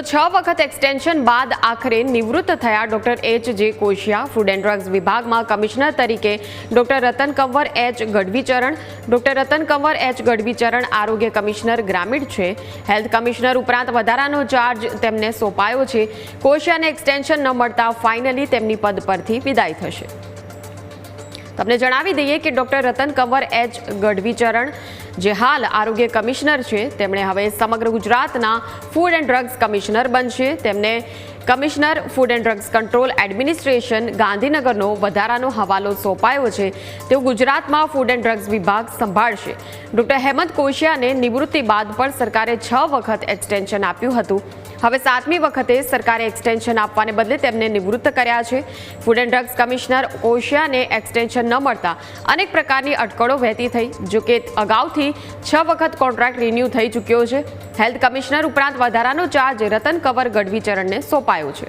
તો 6 વખત એક્સટેન્શન બાદ આખરે નિવૃત્ત થયા doctor H J. Koshiya food and drugs વિભાગમાં કમિશનર તરીકે doctor Ratan Kanwar H. Gadhvicharan. Doctor Ratan Kanwar H. Gadhvicharan આરોગ્ય કમિશનર ગ્રામીણ છે. હેલ્થ કમિશનર ઉપરાંત વધારાનો ચાર્જ તેમને સોંપાયો છે. કોશિયાને એક્સટેન્શન ન મળતા ફાઇનલી તેમની પદ પરથી વિદાય થશે. તમને જણાવી દઈએ કે ડોક્ટર રતન કંવર એચ. ગઢવીચરણ જે હાલ આરોગ્ય કમિશનર છે તેમણે હવે સમગ્ર ગુજરાતના ફૂડ એન્ડ ડ્રગ્સ કમિશનર બનશે. તેમને commissioner food and drugs control administration ગાંધીનગરનો વધારાનો હવાલો સોંપાયો છે. તેઓ ગુજરાતમાં ફૂડ એન્ડ ડ્રગ્સ વિભાગ સંભાળશે. ડોક્ટર હેમંત કોશિયાને નિવૃત્તિ બાદ પણ સરકારે 6 વખત એક્સટેન્શન આપ્યું હતું. હવે 7મી વખતે સરકારે એક્સટેન્શન આપવાને બદલે તેમને નિવૃત્ત કર્યા છે. ફૂડ એન્ડ ડ્રગ્સ કમિશનર કોશિયાને એક્સટેન્શન ન મળતા અનેક પ્રકારની અટકળો વહેતી થઈ. જોકે અગાઉથી 6 વખત કોન્ટ્રાક્ટ રિન્યૂ થઈ ચૂક્યો છે. હેલ્થ કમિશનર ઉપરાંત વધારાનો ચાર્જ રતન કંવર ગઢવીચરણને સોંપાયો છે.